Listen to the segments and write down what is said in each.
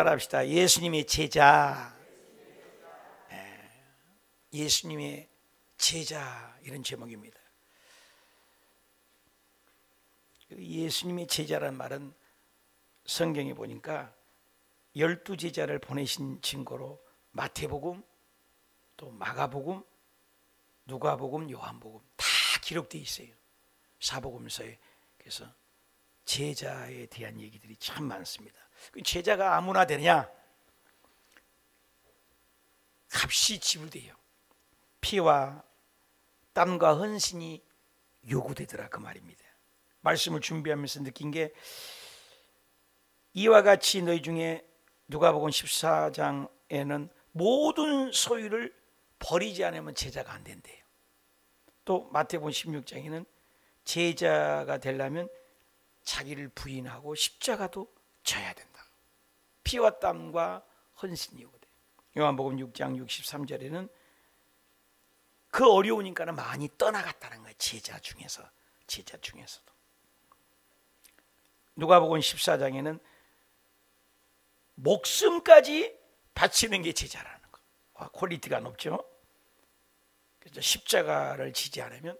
따라합시다. 예수님의 제자. 예수님의 제자, 이런 제목입니다. 예수님의 제자란 말은 성경에 보니까 12제자를 보내신 증거로 마태복음, 또 마가복음, 누가복음, 요한복음 다 기록되어 있어요. 사복음서에. 그래서 제자에 대한 얘기들이 참 많습니다. 제자가 아무나 되느냐? 값이 지불돼요. 피와 땀과 헌신이 요구되더라, 그 말입니다. 말씀을 준비하면서 느낀 게, 이와 같이 너희 중에 누가복음 14장에는 모든 소유를 버리지 않으면 제자가 안 된대요. 또 마태복음 16장에는 제자가 되려면 자기를 부인하고 십자가도 져야 된다. 피와 땀과 헌신이 요구돼. 요한복음 6장 63절에는 그 어려우니까는 많이 떠나갔다는 거예요. 제자 중에서도. 누가복음 14장에는 목숨까지 바치는 게 제자라는 거. 퀄리티가 높죠. 그래서 십자가를 지지 않으면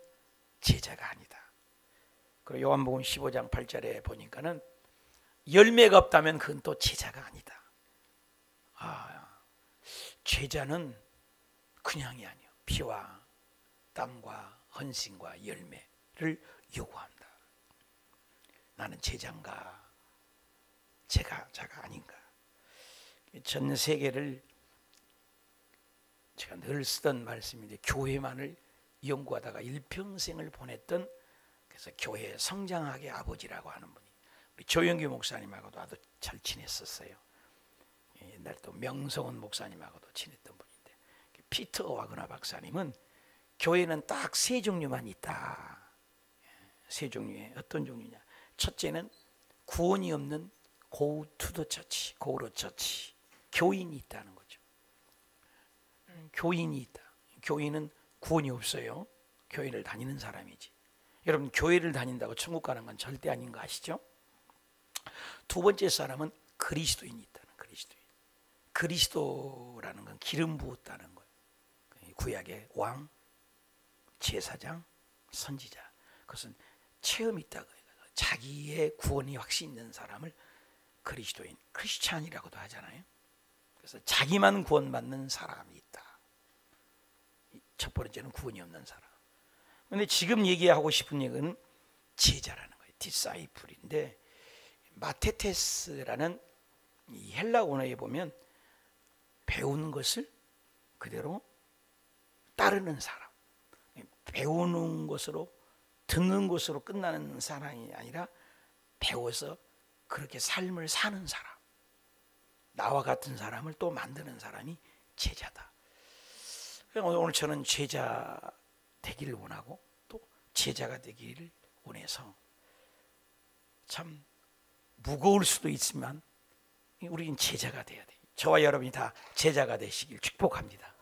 제자가 아니다. 그리고 요한복음 15장 8절에 보니까는 열매가 없다면 그건 또 제자가 아니다. 제자는 그냥이 아니요. 피와 땀과 헌신과 열매를 요구한다. 나는 제자인가? 제자가 아닌가? 전 세계를 제가 늘 쓰던 말씀인데, 교회만을 연구하다가 일평생을 보냈던, 그래서 교회 성장학의 아버지라고 하는 분이 우리 조영규 목사님하고도 아주 잘 지냈었어요. 옛날 또 명성원 목사님하고도 지냈던 분인데, 피터 와그너 박사님은 교회는 딱 세 종류만 있다. 세 종류에 어떤 종류냐? 첫째는 구원이 없는 go to the church, go to church, 교인이 있다는 거죠. 교인이 있다. 교인은 구원이 없어요. 교회를 다니는 사람이지. 여러분, 교회를 다닌다고 천국 가는 건 절대 아닌 거 아시죠? 두 번째 사람은 그리스도인이 있다는, 그리스도인. 그리스도라는 건 기름 부었다는 거예요. 구약의 왕, 제사장, 선지자. 그것은 체험이 있다고 해요. 자기의 구원이 확신 있는 사람을 그리스도인, 크리스찬이라고도 하잖아요. 그래서 자기만 구원받는 사람이 있다. 첫 번째는 구원이 없는 사람. 그런데 지금 얘기하고 싶은 얘기는 제자라는 거예요. 디사이플인데, 마테테스라는 이 헬라 원어에 보면 배운 것을 그대로 따르는 사람, 배우는 것으로, 듣는 것으로 끝나는 사람이 아니라 배워서 그렇게 삶을 사는 사람, 나와 같은 사람을 또 만드는 사람이 제자다. 오늘 저는 제자 되기를 원하고 또 제자가 되기를 원해서, 참 무거울 수도 있지만 우리는 제자가 돼야 돼요. 저와 여러분이 다 제자가 되시길 축복합니다.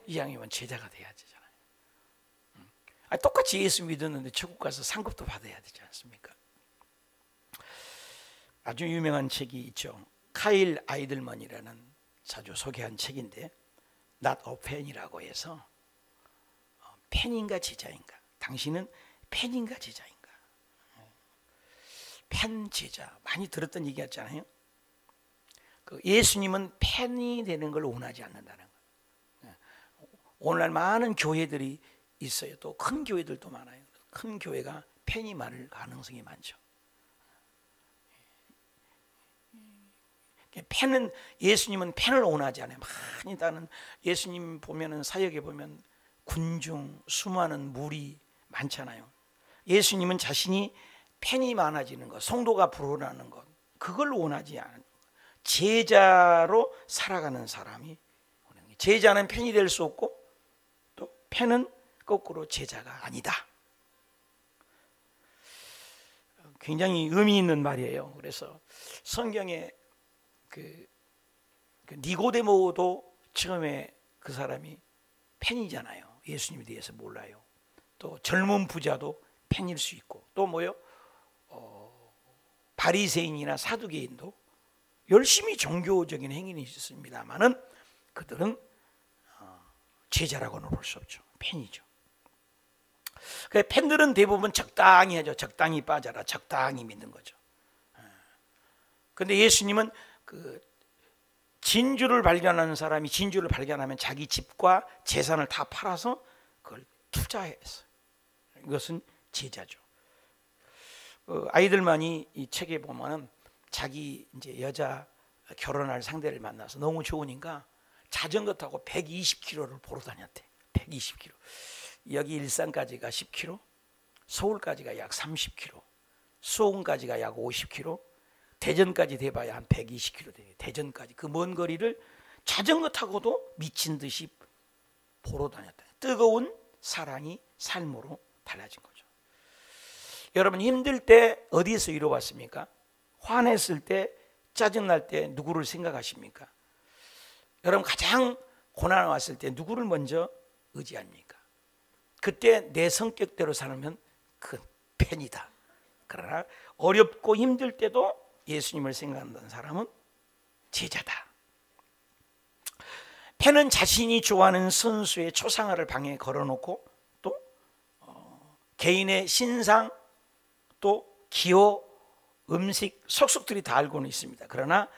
이왕이면 제자가 돼야 되잖아요. 똑같이 예수 믿었는데 천국 가서 상급도 받아야 되지 않습니까? 아주 유명한 책이 있죠. 카일 아이들먼이라는 자주 소개한 책인데, Not a Fan이라고 해서, 팬인가 제자인가? 당신은 팬인가 제자인가? 팬 제자, 많이 들었던 얘기 같잖아요. 예수님은 팬이 되는 걸 원하지 않는다는 거예요. 오늘날 많은 교회들이 있어요. 또 큰 교회들도 많아요. 큰 교회가 팬이 많을 가능성이 많죠. 팬은, 예수님은 팬을 원하지 않아요. 많이 다른, 예수님 보면은 사역에 보면 군중, 수많은 무리 많잖아요. 예수님은 자신이 팬이 많아지는 것, 성도가 불어나는 것, 그걸 원하지 않아요. 제자로 살아가는 사람이, 제자는 팬이 될 수 없고 또 팬은 거꾸로 제자가 아니다. 굉장히 의미 있는 말이에요. 그래서 성경에 그 니고데모도 처음에 그 사람이 팬이잖아요. 예수님에 대해서 몰라요. 또 젊은 부자도 팬일 수 있고, 또 뭐요? 바리새인이나 사두개인도 열심히 종교적인 행위는 있습니다만은 그들은 제자라고는 볼 수 없죠. 팬이죠. 그 팬들은 대부분 적당히 하죠. 적당히 빠져라, 적당히 믿는 거죠. 그런데 예수님은 그 진주를 발견하는 사람이 진주를 발견하면 자기 집과 재산을 다 팔아서 그걸 투자했어요. 이것은 제자죠. 아이들만이 이 책에 보면은 자기 이제 여자 결혼할 상대를 만나서 너무 좋으니까 자전거 타고 120km를 보러 다녔대. 120km. 여기 일산까지가 10km, 서울까지가 약 30km, 수원까지가 약 50km, 대전까지 돼봐야 한 120km 돼요. 대전까지 그 먼 거리를 자전거 타고도 미친 듯이 보러 다녔다. 뜨거운 사랑이 삶으로 달라진 거죠. 여러분 힘들 때 어디에서 이뤄봤습니까? 화냈을 때, 짜증날 때 누구를 생각하십니까? 여러분 가장 고난 왔을 때 누구를 먼저 의지합니까? 그때 내 성격대로 살면 그 팬이다. 그러나 어렵고 힘들 때도 예수님을 생각한다는 사람은 제자다. 팬은 자신이 좋아하는 선수의 초상화를 방에 걸어놓고 또 개인의 신상, 또 기호, 음식, 속속들이 다 알고는 있습니다. 그러나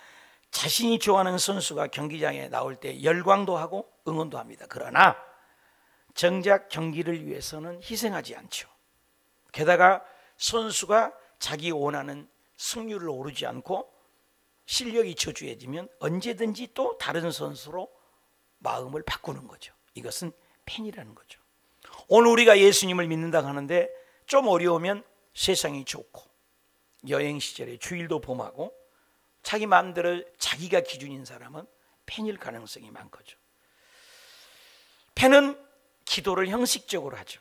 자신이 좋아하는 선수가 경기장에 나올 때 열광도 하고 응원도 합니다. 그러나 정작 경기를 위해서는 희생하지 않죠. 게다가 선수가 자기 원하는 승률을 오르지 않고 실력이 저조해지면 언제든지 또 다른 선수로 마음을 바꾸는 거죠. 이것은 팬이라는 거죠. 오늘 우리가 예수님을 믿는다고 하는데 좀 어려우면 세상이 좋고 여행 시절에 주일도 범하고 자기 마음대로 자기가 기준인 사람은 팬일 가능성이 많거죠. 팬은 기도를 형식적으로 하죠.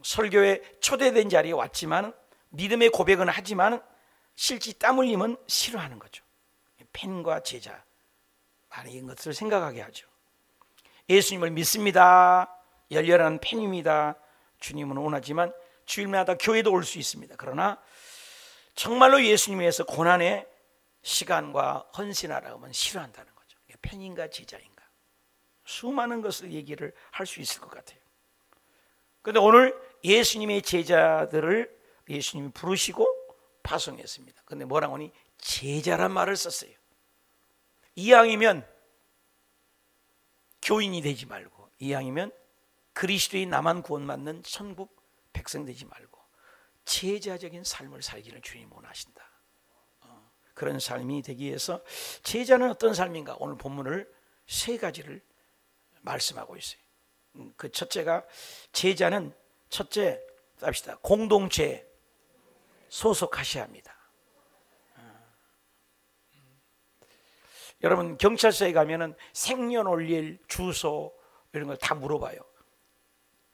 설교에 초대된 자리에 왔지만 믿음의 고백은 하지만 실제 땀 흘림은 싫어하는 거죠. 팬과 제자, 많은 것을 생각하게 하죠. 예수님을 믿습니다. 열렬한 팬입니다. 주님은 원하지만 주일마다 교회도 올 수 있습니다. 그러나 정말로 예수님 위해서 고난의 시간과 헌신하라고 하면 싫어한다는 거죠. 팬인가 제자인가, 수많은 것을 얘기를 할 수 있을 것 같아요. 그런데 오늘 예수님의 제자들을 예수님이 부르시고 파송했습니다. 그런데 뭐라고 하니 제자란 말을 썼어요. 이왕이면 교인이 되지 말고, 이왕이면 그리스도의 나만 구원받는 천국 백성 되지 말고 제자적인 삶을 살기를 주님이 원하신다. 그런 삶이 되기 위해서 제자는 어떤 삶인가? 오늘 본문을 세 가지를 말씀하고 있어요. 그 첫째가, 제자는 첫째 합시다. 공동체에 소속하셔야 합니다. 여러분 경찰서에 가면은 생년월일, 주소 이런 걸 다 물어봐요.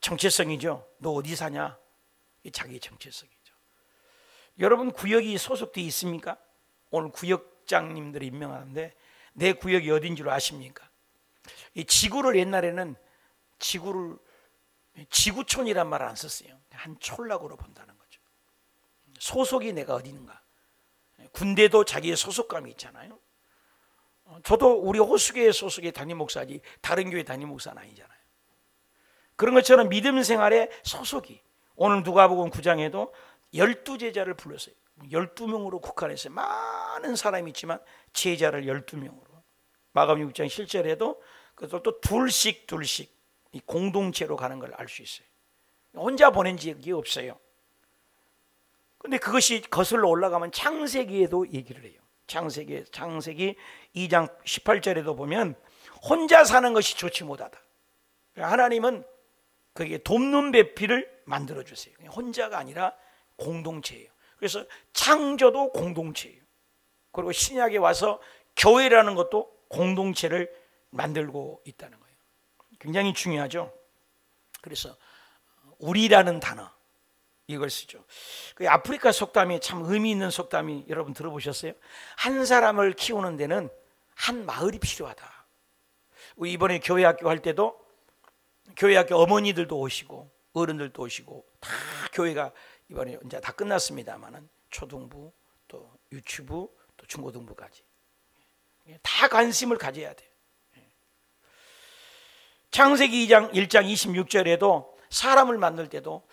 정체성이죠. 너 어디 사냐? 이 자기의 정체성이죠. 여러분 구역이 소속되어 있습니까? 오늘 구역장님들이 임명하는데 내 구역이 어딘 줄 아십니까? 이 지구를 옛날에는 지구촌이란 말을 안 썼어요. 한 촌락으로 본다는 거죠. 소속이 내가 어디인가. 군대도 자기의 소속감이 있잖아요. 저도 우리 호수교회 소속의 담임 목사지 다른 교회 담임 목사는 아니잖아요. 그런 것처럼 믿음 생활의 소속이, 오늘 누가복음 9장에도 12제자를 불렀어요. 12명으로 국한했어요. 많은 사람이 있지만 제자를 12명으로. 마가복음 6장 7절에도 그것도 둘씩 이 공동체로 가는 걸 알 수 있어요. 혼자 보낸 적이 없어요. 근데 그것이 거슬러 올라가면 창세기에도 얘기를 해요. 창세기 2장 18절에도 보면 혼자 사는 것이 좋지 못하다. 하나님은 그게 돕는 배필을 만들어 주세요. 혼자가 아니라 공동체예요. 그래서 창조도 공동체예요. 그리고 신약에 와서 교회라는 것도 공동체를 만들고 있다는 거예요. 굉장히 중요하죠. 그래서 우리라는 단어, 이걸 쓰죠. 그 아프리카 속담이 참 의미 있는 속담이 여러분 들어보셨어요? 한 사람을 키우는 데는 한 마을이 필요하다. 우리 이번에 교회학교 할 때도 교회학교 어머니들도 오시고 어른들도 오시고 다 교회가 이번에 이제 다 끝났습니다만은 초등부 또 유치부 또 중고등부까지 다 관심을 가져야 돼요. 창세기 1장 26절에도 사람을 만들 때도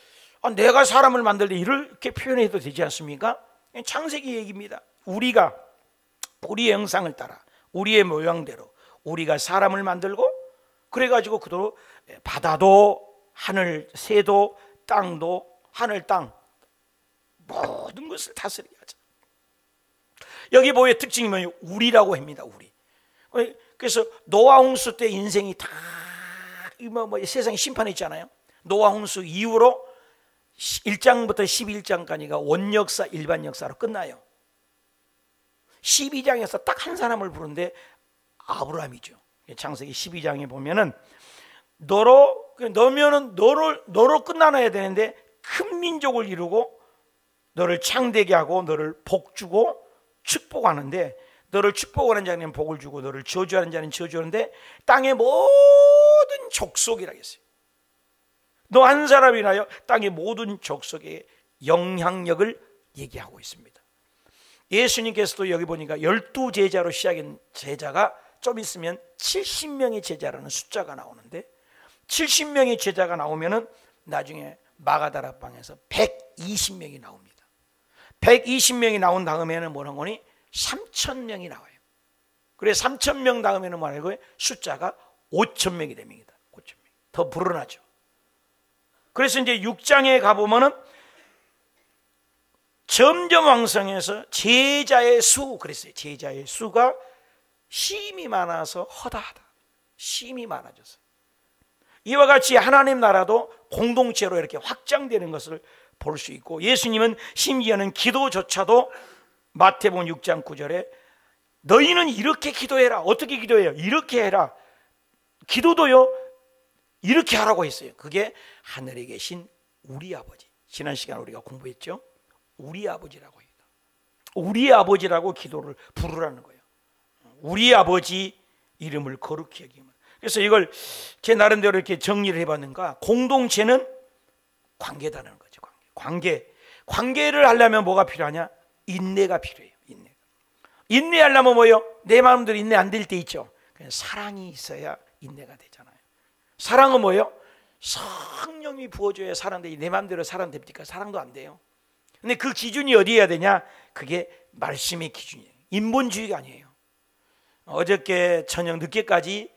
내가 사람을 만들 때 이렇게 표현해도 되지 않습니까? 창세기 얘기입니다. 우리가 우리의 형상을 따라 우리의 모양대로 우리가 사람을 만들고 그래가지고 그대로 바다도 하늘 새도 땅도 하늘 땅 모든 것을 다스리게 하자. 여기 뭐의 특징이 뭐예요? 우리라고 합니다. 우리. 그래서 노아 홍수 때 인생이 다 세상에 심판했잖아요. 노아 홍수 이후로 1장부터 11장까지가 원역사 일반 역사로 끝나요. 12장에서 딱 한 사람을 부르는데 아브라함이죠. 창세기 12장에 보면은 너면은 너로 끝나놔야 되는데 큰 민족을 이루고 너를 창대게 하고 너를 복주고 축복하는데 너를 축복하는 자는 복을 주고 너를 저주하는 자는 저주하는데 땅의 모든 족속이라고 했어요. 너 한 사람이나요 땅의 모든 족속의 영향력을 얘기하고 있습니다. 예수님께서도 여기 보니까 12제자로 시작한 제자가 좀 있으면 70명의 제자라는 숫자가 나오는데 70명의 제자가 나오면은 나중에 마가다라 방에서 120명이 나옵니다. 120명이 나온 다음에는 뭐라는 거니? 3,000명이 나와요. 그래서 3,000명 다음에는 뭐라는 거예요? 숫자가 5,000명이 됩니다. 5,000명. 더 불어나죠. 그래서 이제 6장에 가보면은 점점 왕성해서 제자의 수, 그랬어요. 제자의 수가 심이 많아서 허다하다. 심이 많아져서. 이와 같이 하나님 나라도 공동체로 이렇게 확장되는 것을 볼 수 있고 예수님은 심지어는 기도조차도 마태복음 6장 9절에 너희는 이렇게 기도해라. 어떻게 기도해요? 이렇게 해라. 기도도요 이렇게 하라고 했어요. 그게 하늘에 계신 우리 아버지. 지난 시간 우리가 공부했죠. 우리 아버지라고 해요. 우리 아버지라고 기도를 부르라는 거예요. 우리 아버지 이름을 거룩히 여기면. 그래서 이걸 제 나름대로 이렇게 정리를 해봤는가. 공동체는 관계다는 거죠. 관계를 하려면 뭐가 필요하냐? 인내가 필요해요. 인내하려면 뭐예요? 내 마음대로 인내 안 될 때 있죠. 그냥 사랑이 있어야 인내가 되잖아요. 사랑은 뭐예요? 성령이 부어줘야 사랑되지. 내 마음대로 사랑 됩니까? 사랑도 안 돼요. 근데 그 기준이 어디에야 되냐? 그게 말씀의 기준이에요. 인본주의가 아니에요. 어저께 저녁 늦게까지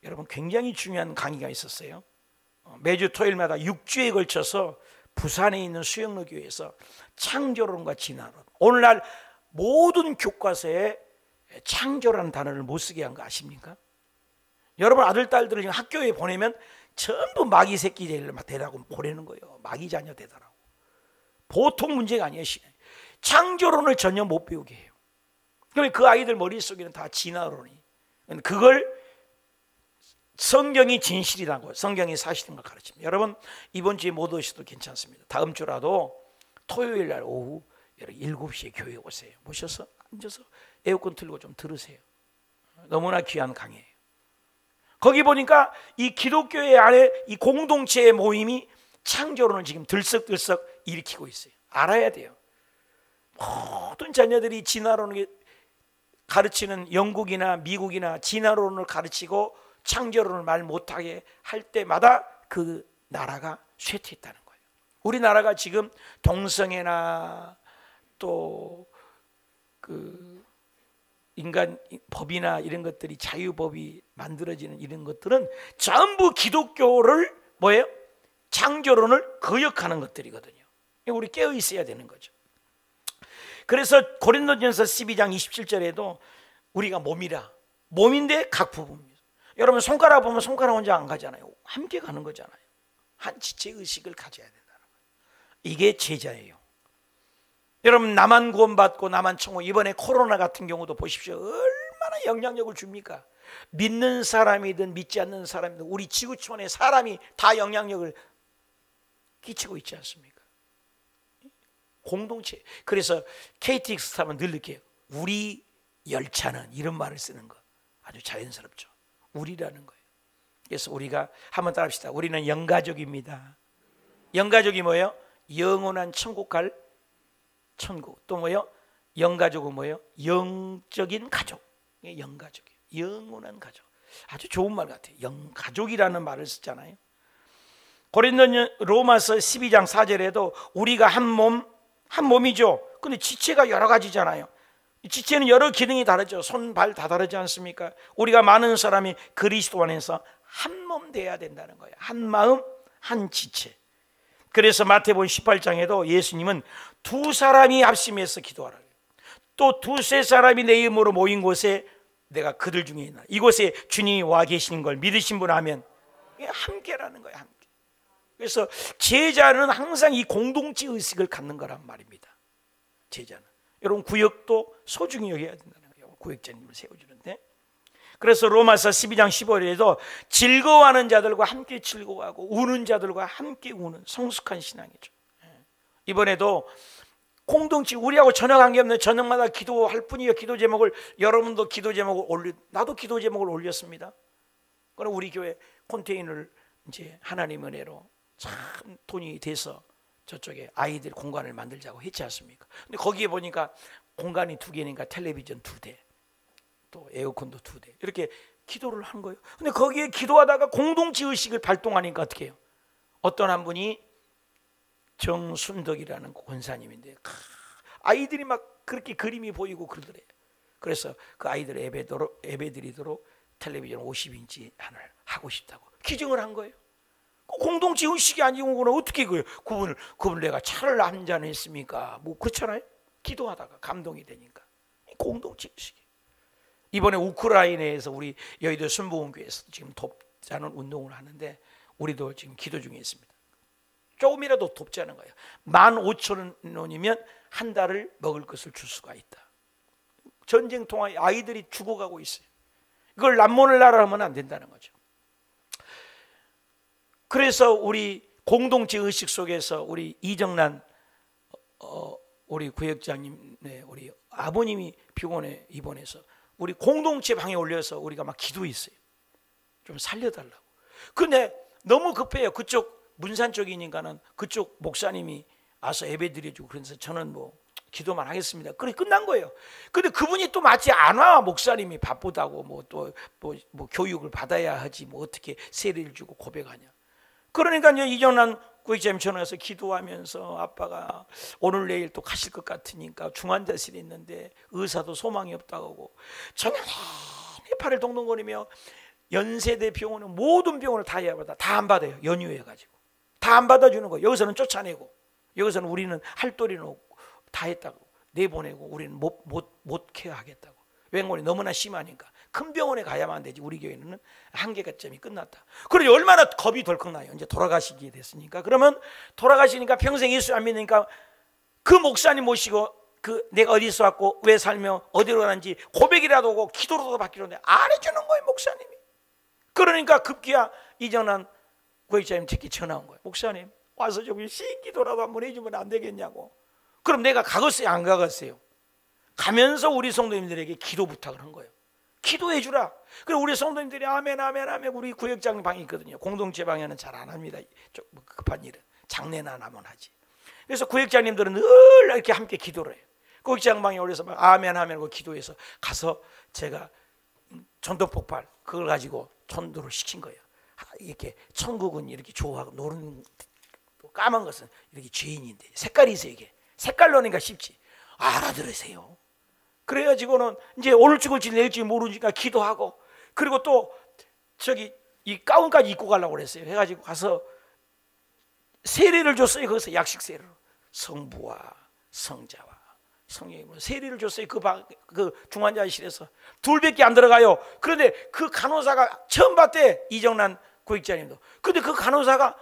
여러분 굉장히 중요한 강의가 있었어요. 매주 토요일마다 6주에 걸쳐서 부산에 있는 수영로 교회에서 창조론과 진화론. 오늘날 모든 교과서에 창조라는 단어를 못 쓰게 한 거 아십니까? 여러분 아들, 딸들을 지금 학교에 보내면 전부 마귀 새끼들 되라고 보내는 거예요. 마귀 자녀 되더라고. 보통 문제가 아니에요. 창조론을 전혀 못 배우게 해요. 그러면 그 아이들 머릿속에는 다 진화론이. 그걸 성경이 진실이라고, 성경이 사실인 걸 가르칩니다. 여러분 이번 주에 못 오셔도 괜찮습니다. 다음 주라도 토요일 날 오후 7시에 교회 오세요. 모셔서 앉아서 에어컨 틀고 좀 들으세요. 너무나 귀한 강의예요. 거기 보니까 이 기독교회 안에 이 공동체의 모임이 창조론을 지금 들썩들썩 일으키고 있어요. 알아야 돼요. 모든 자녀들이 진화론을 가르치는 영국이나 미국이나 진화론을 가르치고 창조론을 말 못하게 할 때마다 그 나라가 쇠퇴했다는 거예요. 우리나라가 지금 동성애나 또 그 인간 법이나 이런 것들이 자유법이 만들어지는 이런 것들은 전부 기독교를 뭐예요? 창조론을 거역하는 것들이거든요. 우리 깨어 있어야 되는 거죠. 그래서 고린도전서 12장 27절에도 우리가 몸이라, 몸인데 각 부분입니다. 여러분 손가락 보면 손가락 혼자 안 가잖아요. 함께 가는 거잖아요. 한 지체 의식을 가져야 된다는 거예요. 이게 제자예요. 여러분 나만 구원받고 나만 천국. 이번에 코로나 같은 경우도 보십시오. 얼마나 영향력을 줍니까? 믿는 사람이든 믿지 않는 사람이든 우리 지구촌의 사람이 다 영향력을 끼치고 있지 않습니까? 공동체. 그래서 KTX 타면 늘 이렇게 우리 열차는 이런 말을 쓰는 거 아주 자연스럽죠. 우리라는 거예요. 그래서 우리가 한번 따라합시다. 우리는 영가족입니다. 영가족이 뭐예요? 영원한 천국 갈 천국. 또 뭐예요? 영가족은 뭐예요? 영적인 가족. 영가족이에요. 영원한 가족. 아주 좋은 말 같아요. 영가족이라는 말을 쓰잖아요. 로마서 12장 4절에도 우리가 한 몸이죠. 근데 지체가 여러 가지잖아요. 지체는 여러 기능이 다르죠. 손, 발 다 다르지 않습니까? 우리가 많은 사람이 그리스도 안에서 한 몸 돼야 된다는 거예요. 한 마음, 한 지체. 그래서 마태복음 18장에도 예수님은 두 사람이 합심해서 기도하라. 또 두세 사람이 내 이름으로 모인 곳에 내가 그들 중에 있나. 이곳에 주님이 와 계시는 걸 믿으신 분 하면 함께라는 거예요. 함께. 그래서 제자는 항상 이 공동체 의식을 갖는 거란 말입니다. 제자는. 여러분 구역도 소중히 여겨야 된다는 거예요. 구역자님을 세워주는데. 그래서 로마서 12장 15절에도 즐거워하는 자들과 함께 즐거워하고 우는 자들과 함께 우는 성숙한 신앙이죠. 이번에도 공동체 우리하고 전혀 관계없는 저녁마다 기도할 뿐이에요. 기도 제목을 여러분도 기도 제목을 나도 기도 제목을 올렸습니다. 그럼 우리 교회 컨테이너를 이제 하나님 은혜로 참 돈이 돼서 저쪽에 아이들 공간을 만들자고 했지 않습니까? 근데 거기에 보니까 공간이 2개니까 텔레비전 2대, 또 에어컨도 2대 이렇게 기도를 한 거예요. 근데 거기에 기도하다가 공동체 의식을 발동하니까 어떻게 해요? 어떤 한 분이 정순덕이라는 권사님인데 아이들이 막 그렇게 그림이 보이고 그러더래요. 그래서 그 아이들 예배드리도록 텔레비전 50인치 하나를 하고 싶다고 기증을 한 거예요. 공동체 의식이 아니고는 어떻게 그분을 내가 차를 한 잔 했습니까? 뭐 그렇잖아요. 기도하다가 감동이 되니까 공동체 의식이. 이번에 우크라이나에서 우리 여의도 순복음교회에서 지금 돕자는 운동을 하는데 우리도 지금 기도 중에 있습니다. 조금이라도 돕자는 거예요. 15,000원이면 한 달을 먹을 것을 줄 수가 있다. 전쟁 통화에 아이들이 죽어가고 있어요. 이걸 남모를 나라 하면 안 된다는 거죠. 그래서 우리 공동체 의식 속에서 우리 이정란 우리 구역장님, 우리 아버님이 병원에 입원해서 우리 공동체 방에 올려서 우리가 막 기도했어요. 좀 살려달라고. 근데 너무 급해요. 그쪽 문산 쪽이니까는 그쪽 목사님이 와서 예배 드려주고 그래서 저는 뭐 기도만 하겠습니다. 그래 끝난 거예요. 근데 그분이 또 마치 안 와. 목사님이 바쁘다고 뭐 교육을 받아야 하지 뭐 어떻게 세례를 주고 고백하냐. 그러니까 이제 이정란 구역장님 전화해서 기도하면서 아빠가 오늘 내일 또 가실 것 같으니까 중환자실에 있는데 의사도 소망이 없다고 하고 저는 팔을 동동거리며 연세대 병원은 모든 병원을 다 예약받아 다 안 받아요. 연유해가지고 다 안 받아주는 거예요. 여기서는 쫓아내고 여기서는 우리는 할 도리는 다 했다고 내보내고 우리는 못 케어하겠다고. 맹골이 너무나 심하니까 큰 병원에 가야만 되지. 우리 교회는 한계점이 끝났다. 그러니 얼마나 겁이 덜컥 나요. 이제 돌아가시게 됐으니까. 그러면 돌아가시니까 평생 예수 안 믿으니까 그 목사님 모시고 내가 어디서 왔고 왜 살며 어디로 가는지 고백이라도 오고 기도라도 받기로 했는데 안 해주는 거예요. 목사님이. 그러니까 급기야 이정란 구역장님 특히 전화 온 거예요. 목사님 와서 좀 신기도라도 한번 해주면 안 되겠냐고. 그럼 내가 가겠어요? 안 가겠어요? 가면서 우리 성도님들에게 기도 부탁을 한 거예요. 기도해 주라. 그리고 우리 성도님들이 아멘 아멘 아멘. 우리 구역장 방이 있거든요. 공동체 방에는 잘 안 합니다. 급한 일은 장례나 나면 하지. 그래서 구역장님들은 늘 이렇게 함께 기도를 해요. 구역장 방에 올려서 막 아멘 아멘 하고 기도해서 가서 제가 전도 폭발 그걸 가지고 전도를 시킨 거예요. 이렇게 천국은 이렇게 좋아하고 노는 까만 것은 이렇게 죄인인데 색깔이 있어요. 이게 색깔로니까 쉽지. 알아들으세요. 그래가지고는 이제 오를지 내일지 모르니까 기도하고 그리고 또 이 가운까지 입고 가려고 그랬어요. 해가지고 가서 세례를 줬어요. 거기서 약식 세례로 성부와 성자와 성령님으로 세례를 줬어요. 그 중환자실에서 둘밖에 안 들어가요. 그런데 그 간호사가 처음 봤대. 이정란 구역장님도. 근데 그 간호사가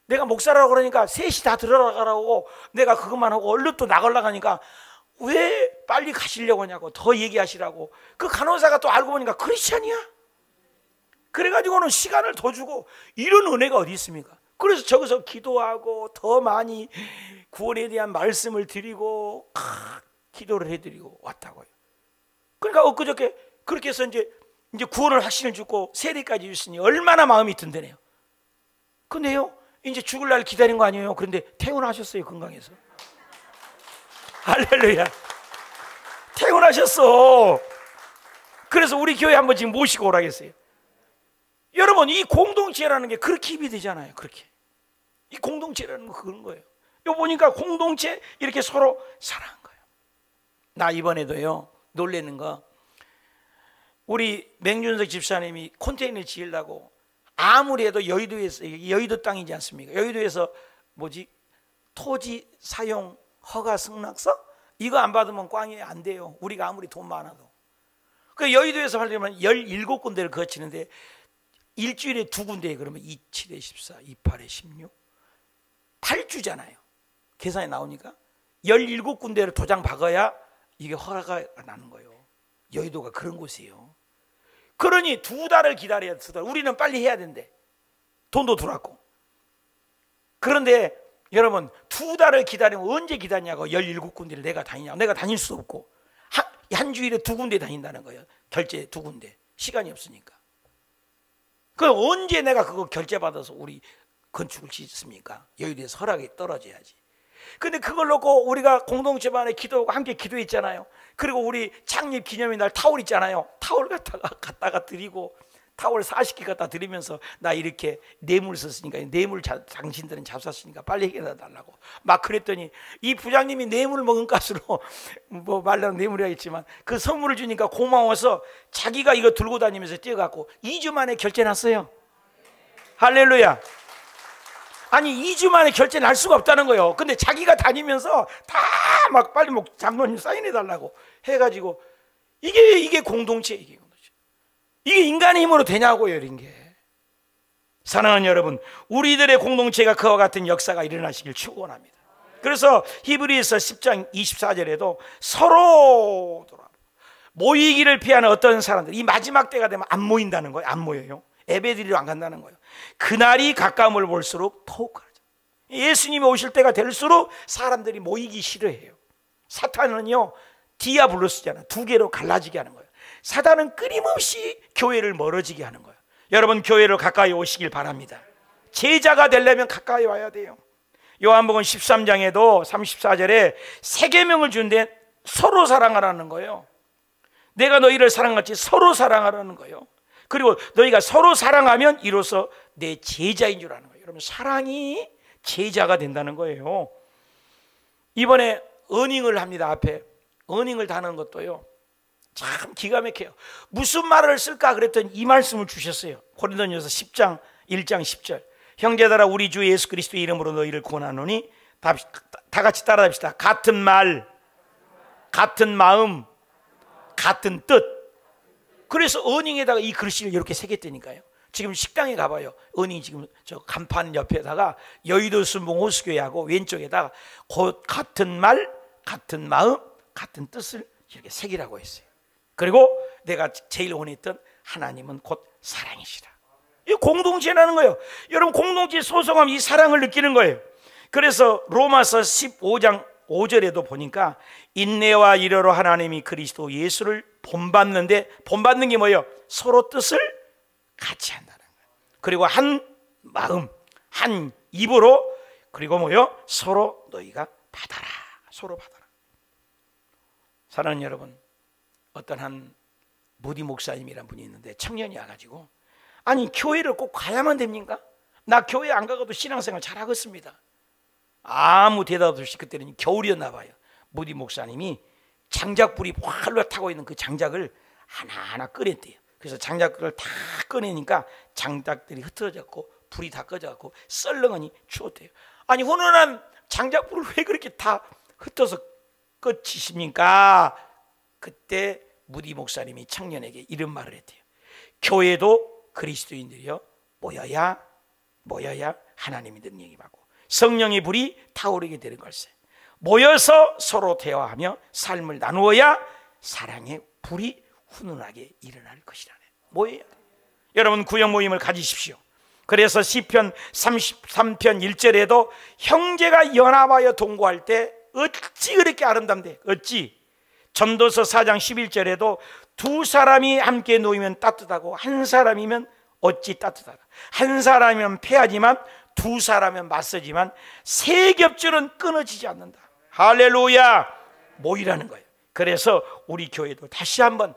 내가 목사라고 그러니까 셋이 다 들어가라고 내가 그것만 하고 얼른 또 나가려고 하니까 왜 빨리 가시려고 하냐고 더 얘기하시라고. 그 간호사가 또 알고 보니까 크리스찬이야. 그래가지고는 시간을 더 주고 이런 은혜가 어디 있습니까? 그래서 저기서 기도하고 더 많이 구원에 대한 말씀을 드리고 기도를 해드리고 왔다고요. 그러니까 엊그저께 그렇게 해서 이제 구원을 확신을 주고 세례까지 주시니 얼마나 마음이 든든해요. 근데요 이제 죽을 날 기다린 거 아니에요. 그런데 퇴원하셨어요. 건강해서. 할렐루야. 퇴원하셨어. 그래서 우리 교회 한번 지금 모시고 오라겠어요. 여러분, 이 공동체라는 게 그렇게 힘이 되잖아요. 그렇게 이 공동체라는 거 그런 거예요. 요 보니까 공동체 이렇게 서로 사랑한 거예요. 나 이번에도요 놀래는 거, 우리 맹준석 집사님이 컨테이너 지으려고 아무리 해도 여의도에서, 여의도 땅이지 않습니까? 여의도에서 토지 사용 허가 승낙서 이거 안 받으면 꽝이 안 돼요. 우리가 아무리 돈 많아도. 그 여의도에서 하려면 17군데를 거치는데 일주일에 2군데, 그러면 27에 14, 28에 16, 8주잖아요. 계산이 나오니까 17군데를 도장 박아야 이게 허가가 나는 거예요. 여의도가 그런 곳이에요. 그러니 2달을 기다려야 돼. 2달. 우리는 빨리 해야 된대. 돈도 들어왔고. 그런데 여러분, 2달을 기다리면 언제 기다리냐고. 17군데를 내가 다니냐고. 내가 다닐 수 없고 한 주일에 2군데 다닌다는 거예요. 결제 2군데. 시간이 없으니까. 그럼 언제 내가 그거 결제받아서 우리 건축을 짓습니까? 여의도에서 허락이 떨어져야지. 근데 그걸 놓고 우리가 공동체만에 기도하고 함께 기도했잖아요. 그리고 우리 창립 기념일 날 타올 있잖아요. 타올 갖다가 드리고, 타올 40개 갖다 드리면서 나 이렇게 뇌물 썼으니까, 뇌물 당신들은 잡쌌으니까 빨리 해결해 달라고 막 그랬더니, 이 부장님이 뇌물 먹은 값으로 뭐 말로는 뇌물이겠지만 그 선물을 주니까 고마워서 자기가 이거 들고 다니면서 뛰어갖고 2주 만에 결제났어요. 할렐루야. 아니 2주 만에 결제 날 수가 없다는 거예요. 근데 자기가 다니면서 다 막 빨리 뭐 장로님 사인해 달라고 해가지고, 이게 공동체, 이게 인간의 힘으로 되냐고요. 이런 게. 사랑하는 여러분, 우리들의 공동체가 그와 같은 역사가 일어나시길 축원합니다. 그래서 히브리서 10장 24절에도 서로 모이기를 피하는 어떤 사람들, 이 마지막 때가 되면 안 모인다는 거예요. 안 모여요. 예배드리러 안 간다는 거예요. 그날이 가까움을 볼수록 더욱 가죠. 예수님이 오실 때가 될수록 사람들이 모이기 싫어해요. 사탄은요 디아블로스잖아. 2개로 갈라지게 하는 거예요. 사탄은 끊임없이 교회를 멀어지게 하는 거예요. 여러분, 교회로 가까이 오시길 바랍니다. 제자가 되려면 가까이 와야 돼요. 요한복음 13장에도 34절에 새 계명을 주는데 서로 사랑하라는 거예요. 내가 너희를 사랑같이 서로 사랑하라는 거예요. 그리고 너희가 서로 사랑하면 이로써 내 제자인 줄 아는 거예요. 여러분, 사랑이 제자가 된다는 거예요. 이번에 어닝을 합니다. 앞에 어닝을 다는 것도요 참 기가 막혀요. 무슨 말을 쓸까 그랬더니 이 말씀을 주셨어요. 고린도전서 10장 1장 10절. 형제들아, 우리 주 예수 그리스도의 이름으로 너희를 권하노니, 다 같이 따라합시다. 같은 말, 같은 마음, 같은 뜻. 그래서 어닝에다가 이 글씨를 이렇게 새겼다니까요. 지금 식당에 가봐요. 어닝이 지금 저 간판 옆에다가 여의도 순봉 호수교회하고 왼쪽에다가 같은 말, 같은 마음, 같은 뜻을 이렇게 새기라고 했어요. 그리고 내가 제일 원했던 하나님은 곧 사랑이시라. 이 공동체라는 거예요. 여러분, 공동체 소속함, 이 사랑을 느끼는 거예요. 그래서 로마서 15장 5절에도 보니까 인내와 일여로 하나님이 그리스도 예수를 본받는데, 본받는 게 뭐예요? 서로 뜻을 같이 한다는 거예요. 그리고 한 마음, 한 입으로, 그리고 뭐예요? 서로 너희가 받아라. 서로 받아라. 사랑하는 여러분, 어떤 한 무디 목사님이란 분이 있는데 청년이 와가지고, 아니 교회를 꼭 가야만 됩니까? 나 교회 안 가고도 신앙생활 잘하겠습니다. 아무 대답 없이, 그때는 겨울이었나 봐요. 무디 목사님이 장작불이 활로 타고 있는 그 장작을 하나하나 꺼냈대요. 그래서 장작을 다 꺼내니까 장작들이 흩어졌고 불이 다 꺼져갖고 썰렁하니 추웠대요. 아니 훈훈한 장작불을 왜 그렇게 다 흩어서 꺼치십니까? 그때 무디 목사님이 청년에게 이런 말을 했대요. 교회도 그리스도인들이요 모여야 하나님이 능력이 받고 성령의 불이 타오르게 되는 걸세. 모여서 서로 대화하며 삶을 나누어야 사랑의 불이 훈훈하게 일어날 것이라네. 모여야 돼. 여러분, 구역 모임을 가지십시오. 그래서 시편 33편 1절에도 형제가 연합하여 동거할 때 어찌 그렇게 아름답대. 어찌. 전도서 4장 11절에도 두 사람이 함께 놓이면 따뜻하고 한 사람이면 어찌 따뜻하다. 한 사람이면 패하지만 두 사람이면 맞서지만 세 겹줄은 끊어지지 않는다. 할렐루야. 모이라는 거예요. 그래서 우리 교회도 다시 한번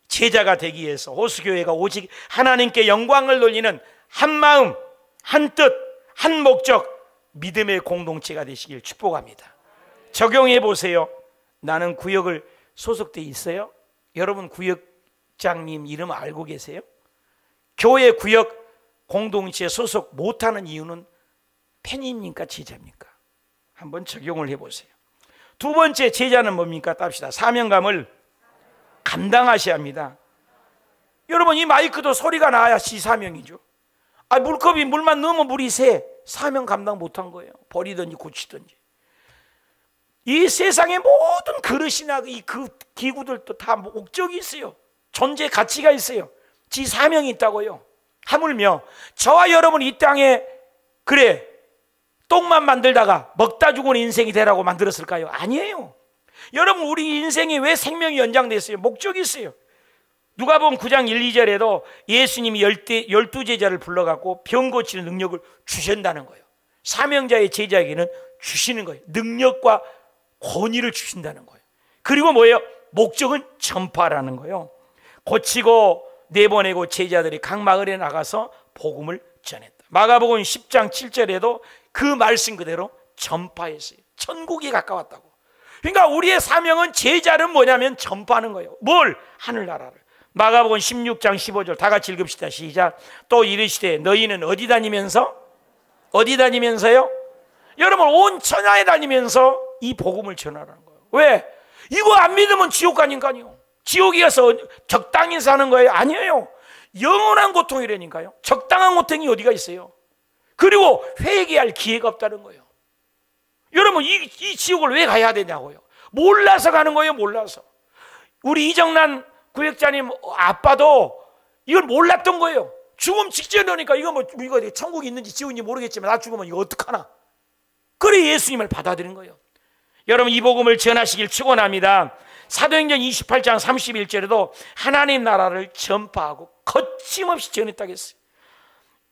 제자가 되기 위해서 호수교회가 오직 하나님께 영광을 돌리는 한 마음, 한 뜻, 한 목적, 믿음의 공동체가 되시길 축복합니다. 적용해 보세요. 나는 구역을 소속돼 있어요? 여러분 구역장님 이름 알고 계세요? 교회 구역 공동체에 소속 못하는 이유는 팬입니까? 제자입니까? 한번 적용을 해보세요. 두 번째 제자는 뭡니까? 답시다. 사명감을 감당하셔야 합니다. 여러분 이 마이크도 소리가 나야 사명이죠. 물컵이 물만 넣으면 물이 새. 사명 감당 못한 거예요. 버리든지 고치든지. 이 세상의 모든 그릇이나 그 기구들도 다 목적이 있어요. 존재 가치가 있어요. 지 사명이 있다고요. 하물며 저와 여러분 이 땅에 그래 똥만 만들다가 먹다 죽은 인생이 되라고 만들었을까요? 아니에요. 여러분 우리 인생이 왜 생명이 연장됐어요? 목적이 있어요. 누가복음 9장 1, 2절에도 예수님이 12제자를 불러갖고 병 고치는 능력을 주신다는 거예요. 사명자의 제자에게는 주시는 거예요. 능력과 권위를 주신다는 거예요. 그리고 뭐예요? 목적은 전파라는 거예요. 고치고 내보내고 제자들이 각 마을에 나가서 복음을 전했다. 마가복음 10장 7절에도 그 말씀 그대로 전파했어요. 천국이 가까웠다고. 그러니까 우리의 사명은 제자는 뭐냐면 전파하는 거예요. 뭘? 하늘나라를. 마가복음 16장 15절 다 같이 읽읍시다. 시작. 또 이르시되 너희는 어디 다니면서? 어디 다니면서요? 여러분 온 천하에 다니면서 이 복음을 전하라는 거예요. 왜? 이거 안 믿으면 지옥 가니까요. 지옥에 가서 적당히 사는 거예요? 아니에요. 영원한 고통이라니까요. 적당한 고통이 어디가 있어요? 그리고 회개할 기회가 없다는 거예요. 여러분 이 지옥을 왜 가야 되냐고요. 몰라서 가는 거예요. 몰라서. 우리 이정란 구역자님 아빠도 이걸 몰랐던 거예요. 죽음 직전이니까 이거 천국이 있는지 지옥인지 모르겠지만 나 죽으면 이거 어떡하나. 그래 예수님을 받아들인 거예요. 여러분 이 복음을 전하시길 축원합니다. 사도행전 28장 31절에도 하나님 나라를 전파하고 거침없이 전했다고 했어요.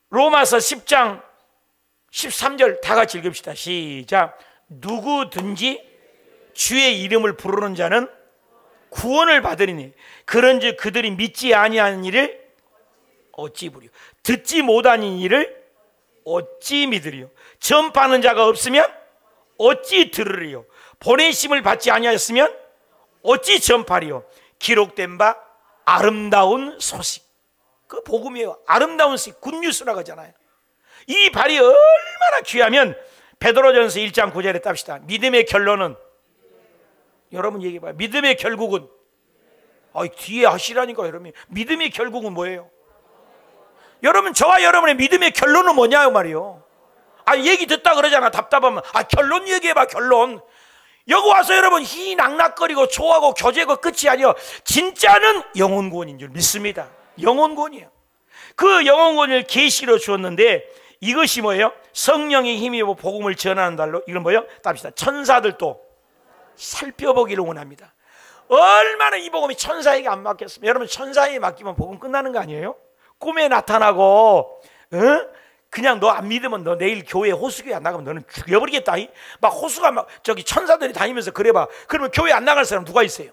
로마서 10장 13절 다 같이 읽읍시다. 시작. 누구든지 주의 이름을 부르는 자는 구원을 받으리니 그런즉 그들이 믿지 아니하는 일을 어찌 부리요 듣지 못하는 일을 어찌 믿으리요 전파하는 자가 없으면 어찌 들으리요 보내심을 받지 아니하였으면 어찌 전파리요 기록된 바 아름다운 소식. 그 복음이에요. 아름다운 소식, 굿뉴스라고 하잖아요. 이 발이 얼마나 귀하면 베드로전서 1장 9절에 답시다. 믿음의 결론은 여러분 얘기해봐요. 믿음의 결국은 뒤에 하시라니까. 여러분 믿음의 결국은 뭐예요? 여러분 저와 여러분의 믿음의 결론은 뭐냐요 말이요. 얘기 듣다 그러잖아. 답답하면 결론 얘기해봐. 결론. 여기 와서 여러분 희낙낙거리고 좋아하고 교제고 끝이 아니요. 진짜는 영혼구원인 줄 믿습니다. 영혼구원이에요. 그 영혼구원을 계시로 주었는데 이것이 뭐예요? 성령의 힘이고 복음을 전하는 달로. 이건 뭐예요? 답시다. 천사들도 살펴보기를 원합니다. 얼마나 이 복음이 천사에게 안 맡겼으면. 여러분 천사에게 맡기면 복음 끝나는 거 아니에요? 꿈에 나타나고 그냥 너 안 믿으면 너 내일 교회 호수교회 안 나가면 너는 죽여버리겠다. 막 호수가 막 천사들이 다니면서 그래봐. 그러면 교회 안 나갈 사람 누가 있어요?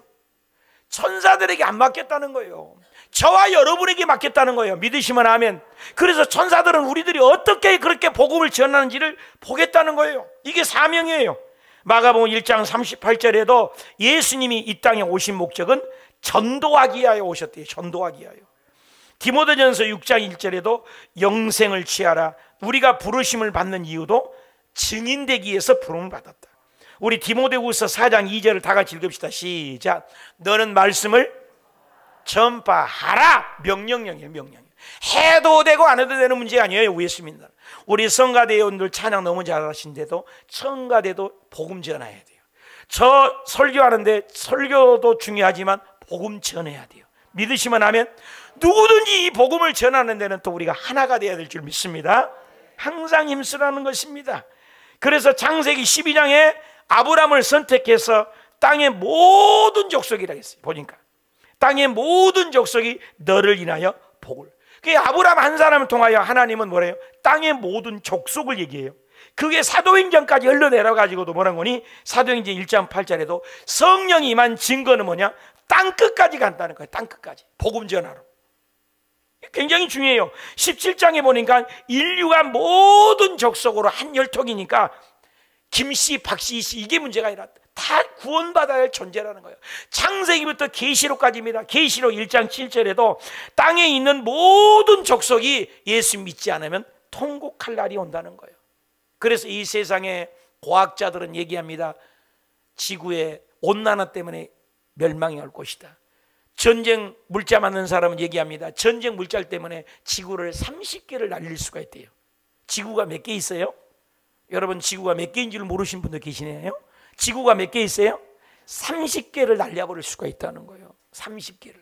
천사들에게 안 맡겼다는 거예요. 저와 여러분에게 맡겼다는 거예요. 믿으시면 아멘. 그래서 천사들은 우리들이 어떻게 그렇게 복음을 전하는지를 보겠다는 거예요. 이게 사명이에요. 마가복음 1장 38절에도 예수님이 이 땅에 오신 목적은 전도하기 위하여 오셨대요. 전도하기 위하여. 디모데전서 6장 1절에도 영생을 취하라. 우리가 부르심을 받는 이유도 증인되기 위해서 부름을 받았다. 우리 디모데후서 4장 2절을 다 같이 읽읍시다. 시작. 너는 말씀을 전파하라. 명령이에요. 명령. 해도 되고 안 해도 되는 문제 아니에요. 예수님입니다. 우리 성가대원들 찬양 너무 잘하신데도 성가대도 복음 전해야 돼요. 저 설교하는데 설교도 중요하지만 복음 전해야 돼요. 믿으시면 하면 누구든지 이 복음을 전하는 데는 또 우리가 하나가 되어야 될 줄 믿습니다. 항상 힘쓰라는 것입니다. 그래서 창세기 12장에 아브라함을 선택해서 땅의 모든 족속이라고 했어요. 보니까 땅의 모든 족속이 너를 인하여 복을. 그 아브라함 한 사람을 통하여 하나님은 뭐래요? 땅의 모든 족속을 얘기해요. 그게 사도행전까지 흘러내려가지고도 뭐란 거니? 사도행전 1장 8절에도 성령이 임한 증거는 뭐냐? 땅끝까지 간다는 거예요. 땅끝까지. 복음 전하러. 굉장히 중요해요. 17장에 보니까 인류가 모든 족속으로 한 혈통이니까 김씨, 박씨, 이씨 이게 문제가 아니라 다 구원받아야 할 존재라는 거예요. 창세기부터 계시록까지입니다. 계시록 1장 7절에도 땅에 있는 모든 족속이 예수 믿지 않으면 통곡할 날이 온다는 거예요. 그래서 이 세상에 과학자들은 얘기합니다. 지구의 온난화 때문에 멸망이 올 것이다. 전쟁 물자 맞는 사람은 얘기합니다. 전쟁 물자 때문에 지구를 30개를 날릴 수가 있대요. 지구가 몇 개 있어요? 여러분 지구가 몇 개인 줄 모르신 분도 계시네요. 지구가 몇 개 있어요? 30개를 날려버릴 수가 있다는 거예요. 30개를.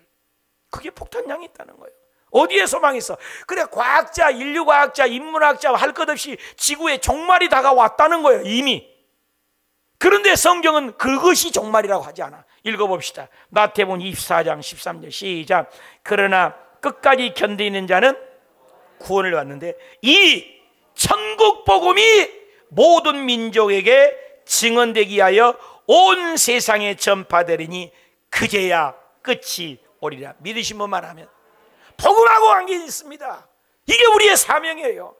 그게 폭탄량이 있다는 거예요. 어디에 소망이 있어? 그래 과학자, 인류과학자, 인문학자 할 것 없이 지구에 종말이 다가왔다는 거예요. 이미. 그런데 성경은 그것이 종말이라고 하지 않아. 읽어봅시다. 마태복음 24장 13절 시작. 그러나 끝까지 견디는 자는 구원을 받는데 이 천국 복음이 모든 민족에게 증언되기 위하여 온 세상에 전파되리니 그제야 끝이 오리라. 믿으신 분만 하면 복음하고 관계 있습니다. 이게 우리의 사명이에요.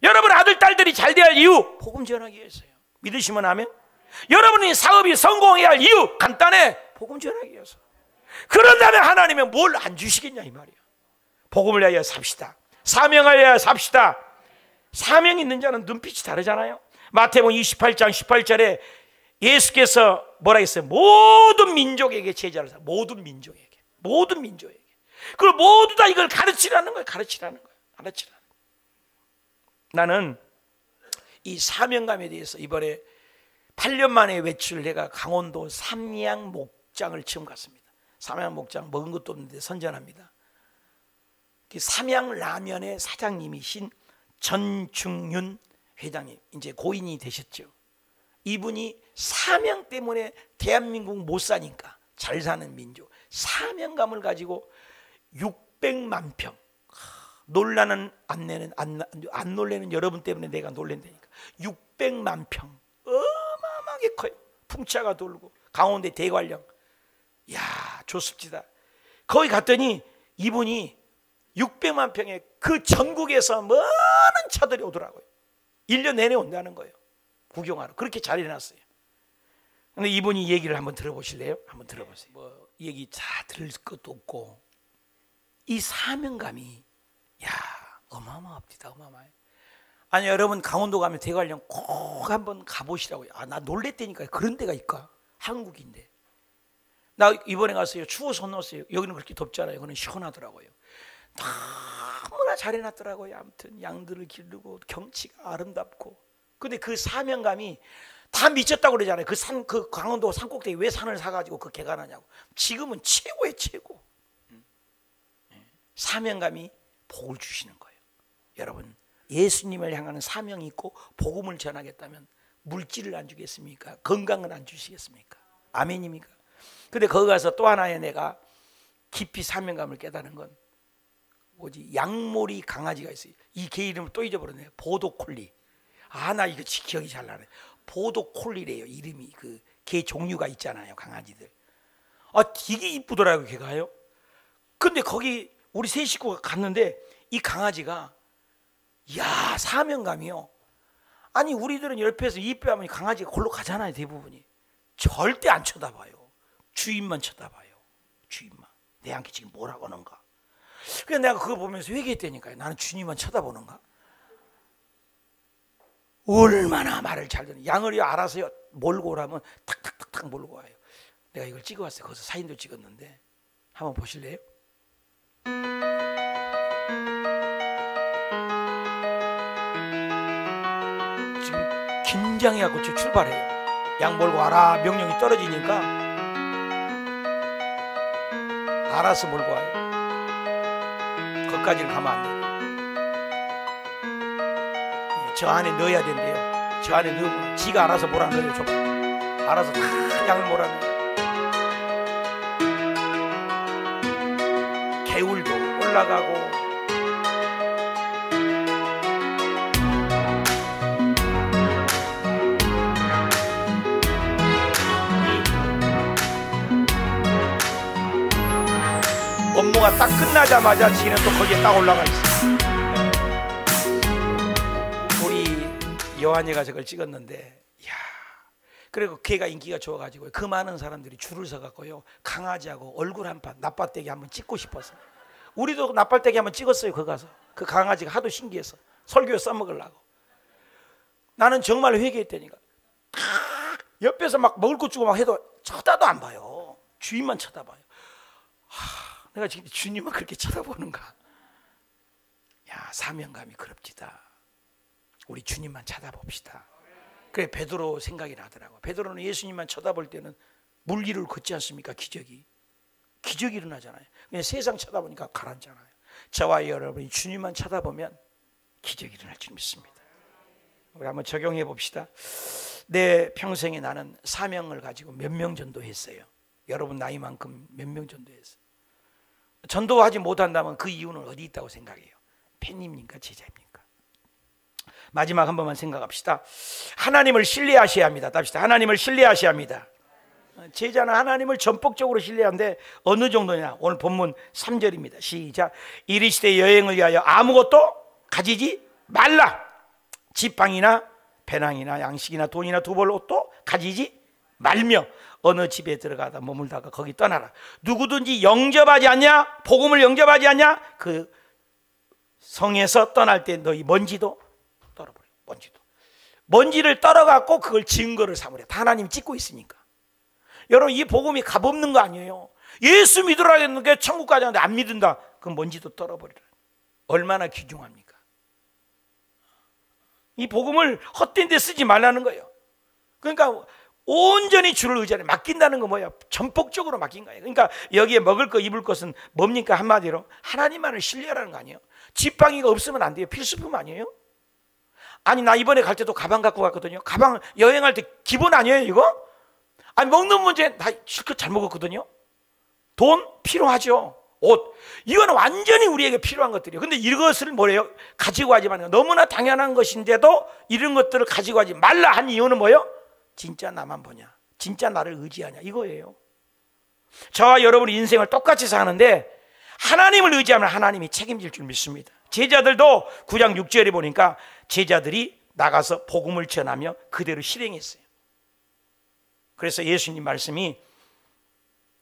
여러분 아들 딸들이 잘 돼야 할 이유 복음 전하기 위해서요. 믿으시면 하면 여러분이 사업이 성공해야 할 이유 간단해. 복음 전하기 위해서. 그런다면 하나님은 뭘 안 주시겠냐 이 말이에요. 복음을 위하여 삽시다. 사명을 위하여 삽시다. 사명 있는 자는 눈빛이 다르잖아요. 마태복음 28장 18절에 예수께서 뭐라 했어요? 모든 민족에게 제자를 삼아. 모든 민족에게. 모든 민족에게. 그걸 모두 다 이걸 가르치라는 거예요. 가르치라는 거예요. 가르치라는 거예요. 나는 이 사명감에 대해서 이번에 8년 만에 외출을 해가 강원도 삼양 목장을 처음 갔습니다. 삼양 목장 먹은 것도 없는데 선전합니다. 삼양 라면의 사장님이신 전중윤 회장님, 이제 고인이 되셨죠. 이분이 사명 때문에 대한민국 못 사니까 잘 사는 민족, 사명감을 가지고 600만 평. 놀라는 안 놀래는 여러분 때문에 내가 놀랜다니까. 600만 평. 어마어마하게 커요. 풍차가 돌고 강원도 대관령. 야 좋습니다. 거기 갔더니 이분이 600만 평에 그 전국에서 많은 차들이 오더라고요. 1년 내내 온다는 거예요. 구경하러. 그렇게 잘 해놨어요. 근데 이분이 얘기를 한번 들어보실래요? 한번 들어보세요. 뭐 얘기 다 들을 것도 없고 이 사명감이 야 어마어마합니다. 어마어마해요. 아니 여러분 강원도 가면 대관령 꼭 한번 가보시라고요. 아 나 놀랬다니까요. 그런 데가 있까? 한국인데. 나 이번에 갔어요. 추워서 못 왔어요. 여기는 그렇게 덥잖아요. 여기는 시원하더라고요. 너무나 잘 해놨더라고요. 아무튼 양들을 기르고 경치가 아름답고. 근데 그 사명감이 다 미쳤다고 그러잖아요. 그 강원도 산꼭대기 왜 산을 사가지고 그 개간하냐고. 지금은 최고의 최고. 사명감이 복을 주시는 거예요. 여러분 예수님을 향하는 사명이 있고 복음을 전하겠다면 물질을 안 주겠습니까? 건강을 안 주시겠습니까? 아멘입니까? 근데 거기 가서 또 하나의 내가 깊이 사명감을 깨달은 건 뭐지? 양모리 강아지가 있어요. 이 개 이름을 또 잊어버렸네요. 보도콜리. 아 나 이거 기억이 잘 나네. 보도콜리래요. 이름이 그 개 종류가 있잖아요. 강아지들. 아 되게 이쁘더라고요. 걔가요. 근데 거기 우리 세 식구가 갔는데 이 강아지가 야 사명감이요. 아니 우리들은 옆에서 이뻐하면 강아지가 골로 가잖아요. 대부분이. 절대 안 쳐다봐요. 주인만 쳐다봐요. 주인만. 내한테 지금 뭐라고 하는가. 그래서 내가 그거 보면서 회개했다니까요. 나는 주님만 쳐다보는가. 얼마나 말을 잘 듣는. 양을 알아서 몰고 오라면 탁탁탁탁 몰고 와요. 내가 이걸 찍어왔어요. 거기서 사진도 찍었는데 한번 보실래요? 지금 긴장해갖고 출발해요. 양 몰고 와라 명령이 떨어지니까 알아서 몰고 와요. 거기까지는 가면 안 돼요. 저 안에 넣어야 된대요. 저 안에 넣으면 지가 알아서 몰아넣어요. 좀 알아서 다 양을 몰아넣어요. 개울도 올라가고 기도가 딱 끝나자마자 지는 또 거기에 딱 올라가 있어. 우리 요한이가 저걸 찍었는데, 이야, 그리고 걔가 인기가 좋아가지고 그 많은 사람들이 줄을 서갖고요, 강아지하고 얼굴 한 판 납발대기 한번 찍고 싶어서. 우리도 납발대기 한번 찍었어요. 거기 가서. 그 강아지가 하도 신기해서 설교에 써먹으려고. 나는 정말 회개했다니까. 옆에서 막 먹을 것 주고 막 해도 쳐다도 안 봐요. 주인만 쳐다봐요. 내가 지금 주님만 그렇게 쳐다보는가. 야, 사명감이 그럽디다. 우리 주님만 쳐다봅시다. 그래, 베드로 생각이 나더라고. 베드로는 예수님만 쳐다볼 때는 물 위를 걷지 않습니까? 기적이 일어나잖아요. 그냥 세상 쳐다보니까 가라앉잖아요. 저와 여러분이 주님만 쳐다보면 기적이 일어날 줄 믿습니다. 우리 한번 적용해 봅시다. 내 평생에 나는 사명을 가지고 몇 명 전도했어요. 여러분 나이만큼 몇 명 전도했어요. 전도하지 못한다면 그 이유는 어디 있다고 생각해요? 팬입니까? 제자입니까? 마지막 한 번만 생각합시다. 하나님을 신뢰하셔야 합니다. 답시다. 하나님을 신뢰하셔야 합니다. 제자는 하나님을 전폭적으로 신뢰하는데 어느 정도냐? 오늘 본문 3절입니다. 시작. 이르시되 여행을 위하여 아무것도 가지지 말라. 지팡이나 배낭이나 양식이나 돈이나 두 벌 옷도 가지지 말며 어느 집에 들어가다 머물다가 거기 떠나라. 누구든지 영접하지 않냐? 복음을 영접하지 않냐? 그 성에서 떠날 때 너희 먼지도 떨어버려. 먼지를 떨어갖고 그걸 증거를 삼으래. 다 하나님이 찍고 있으니까. 여러분, 이 복음이 값없는 거 아니에요. 예수 믿으라는 게 천국 가자는데 안 믿는다. 그럼 먼지도 떨어버리라. 얼마나 귀중합니까? 이 복음을 헛된 데 쓰지 말라는 거예요. 그러니까 온전히 주를 의지하는, 맡긴다는 거 뭐야? 전폭적으로 맡긴 거예요. 그러니까 여기에 먹을 거 입을 것은 뭡니까? 한마디로 하나님만을 신뢰하라는 거 아니에요? 지팡이가 없으면 안 돼요. 필수품 아니에요? 아니, 나 이번에 갈 때도 가방 갖고 갔거든요. 가방 여행할 때 기본 아니에요 이거? 아니, 먹는 문제 나 실컷 잘 먹었거든요. 돈 필요하죠. 옷, 이거는 완전히 우리에게 필요한 것들이에요. 근데 이것을 뭐래요? 가지고 가지 말라. 너무나 당연한 것인데도 이런 것들을 가지고 가지 말라 한 이유는 뭐예요? 진짜 나만 보냐? 진짜 나를 의지하냐? 이거예요. 저와 여러분 인생을 똑같이 사는데 하나님을 의지하면 하나님이 책임질 줄 믿습니다. 제자들도 9장 6절에 보니까 제자들이 나가서 복음을 전하며 그대로 실행했어요. 그래서 예수님 말씀이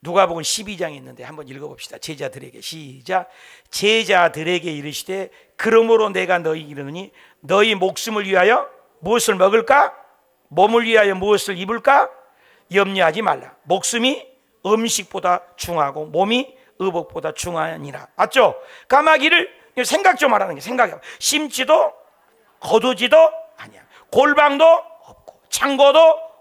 누가복음 12장에 있는데 한번 읽어봅시다. 제자들에게 시작. 제자들에게 이르시되 그러므로 내가 너희에게 이르노니 너희 목숨을 위하여 무엇을 먹을까? 몸을 위하여 무엇을 입을까? 염려하지 말라. 목숨이 음식보다 중하고 몸이 의복보다 중하니라. 맞죠? 까마귀를 생각 좀 하라는 게, 생각해. 심지도 거두지도 아니야. 골방도 없고 창고도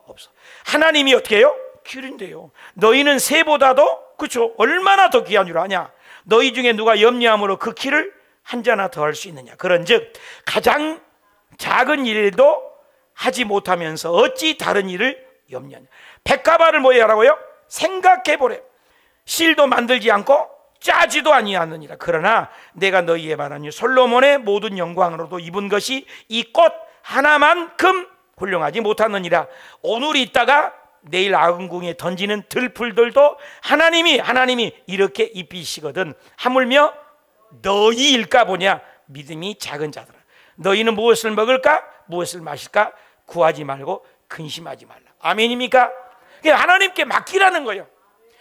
없어. 하나님이 어떻게 해요? 기른데요. 너희는 새보다도, 그렇죠, 얼마나 더 귀한 줄 아냐? 너희 중에 누가 염려함으로 그 키를 한 자나 더 할 수 있느냐? 그런즉 가장 작은 일도 하지 못하면서 어찌 다른 일을 염려하냐? 백가발을 뭐 하라고요? 생각해보래. 실도 만들지 않고 짜지도 아니하느니라. 그러나 내가 너희에 말하니 솔로몬의 모든 영광으로도 입은 것이 이 꽃 하나만큼 훌륭하지 못하느니라. 오늘 있다가 내일 아궁궁에 던지는 들풀들도 하나님이 이렇게 입히시거든. 하물며 너희일까 보냐? 믿음이 작은 자들아. 너희는 무엇을 먹을까? 무엇을 마실까? 구하지 말고 근심하지 말라. 아멘입니까? 하나님께 맡기라는 거예요.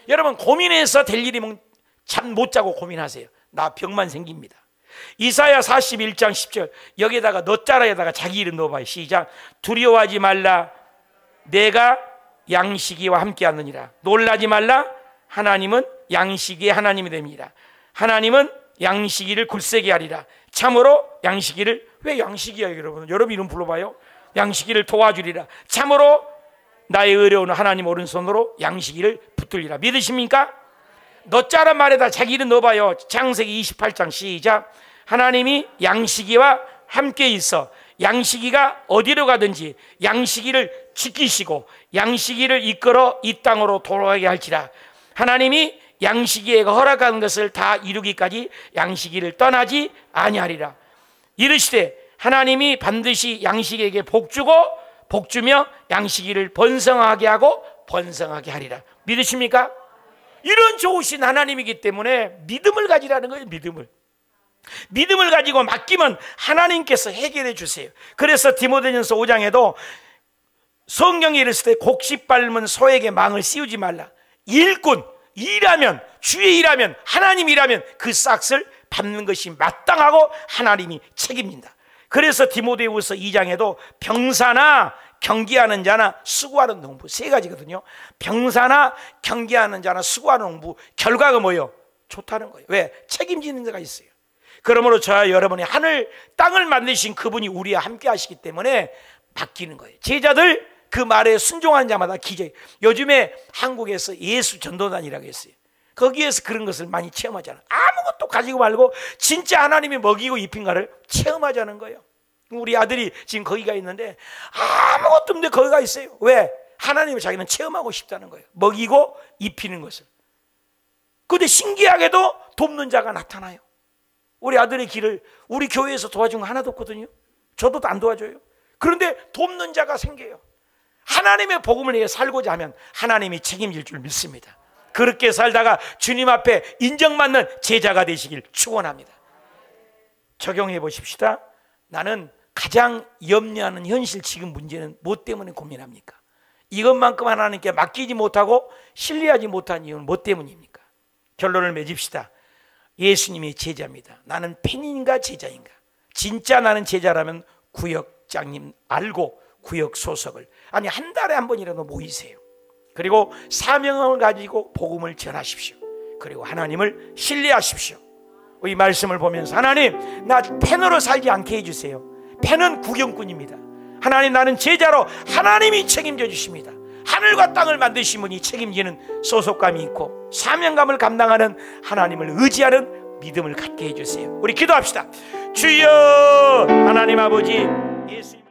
여러분, 고민해서 될 일이면 잠 못 자고 고민하세요. 나 병만 생깁니다. 이사야 41장 10절 여기에다가 너자라에다가 자기 이름 넣어봐요. 시작. 두려워하지 말라. 내가 양식이와 함께 하느니라. 놀라지 말라. 하나님은 양식이의 하나님이 됩니다. 하나님은 양식이를 굳세게 하리라. 참으로 양식이를, 왜 양식이야 여러분? 여러분 이름 불러봐요. 양식이를 도와주리라. 참으로 나의 의로운 하나님 오른손으로 양식이를 붙들리라. 믿으십니까? 너자란 말에다 자기 이름 넣어봐요. 창세기 28장 시작. 하나님이 양식이와 함께 있어 양식이가 어디로 가든지 양식이를 지키시고 양식이를 이끌어 이 땅으로 돌아가게 할지라. 하나님이 양식이가 허락하는 것을 다 이루기까지 양식이를 떠나지 아니하리라. 이르시되 하나님이 반드시 양식에게 복주고 복주며 양식이를 번성하게 하고 번성하게 하리라. 믿으십니까? 이런 좋으신 하나님이기 때문에 믿음을 가지라는 거예요. 믿음을 가지고 맡기면 하나님께서 해결해 주세요. 그래서 디모데전서 5장에도 성경에 이르시되 곡식 밟은 소에게 망을 씌우지 말라. 일꾼, 일하면, 주의 일하면, 하나님 일하면 그 싹을 밟는 것이 마땅하고 하나님이 책임진다. 그래서 디모데후서 2장에도 병사나 경계하는 자나 수고하는 농부, 세 가지거든요. 병사나 경계하는 자나 수고하는 농부, 결과가 뭐예요? 좋다는 거예요. 왜? 책임지는 자가 있어요. 그러므로 저와 여러분이 하늘 땅을 만드신 그분이 우리와 함께 하시기 때문에 맡기는 거예요. 제자들 그 말에 순종하는 자마다 기적. 요즘에 한국에서 예수 전도단이라고 했어요. 거기에서 그런 것을 많이 체험하잖아요. 아무것도 가지고 말고 진짜 하나님이 먹이고 입힌가를 체험하자는 거예요. 우리 아들이 지금 거기가 있는데 아무것도 없는데 거기가 있어요. 왜? 하나님을 자기는 체험하고 싶다는 거예요. 먹이고 입히는 것을. 그런데 신기하게도 돕는 자가 나타나요. 우리 아들의 길을 우리 교회에서 도와준 거 하나도 없거든요. 저도 안 도와줘요. 그런데 돕는 자가 생겨요. 하나님의 복음을 위해 살고자 하면 하나님이 책임질 줄 믿습니다. 그렇게 살다가 주님 앞에 인정받는 제자가 되시길 축원합니다. 적용해 보십시다. 나는 가장 염려하는 현실 지금 문제는 뭐 때문에 고민합니까? 이것만큼 하나님께 맡기지 못하고 신뢰하지 못한 이유는 뭐 때문입니까? 결론을 맺읍시다. 예수님이 제자입니다. 나는 팬인가 제자인가? 진짜 나는 제자라면 구역장님 알고 구역 소속을 아니 한 달에 한 번이라도 모이세요. 그리고 사명을 가지고 복음을 전하십시오. 그리고 하나님을 신뢰하십시오. 이 말씀을 보면서 하나님 나 팬으로 살지 않게 해주세요. 팬은 구경꾼입니다. 하나님 나는 제자로 하나님이 책임져 주십니다. 하늘과 땅을 만드신 분이 책임지는 소속감이 있고 사명감을 감당하는 하나님을 의지하는 믿음을 갖게 해주세요. 우리 기도합시다. 주여 하나님 아버지 예수님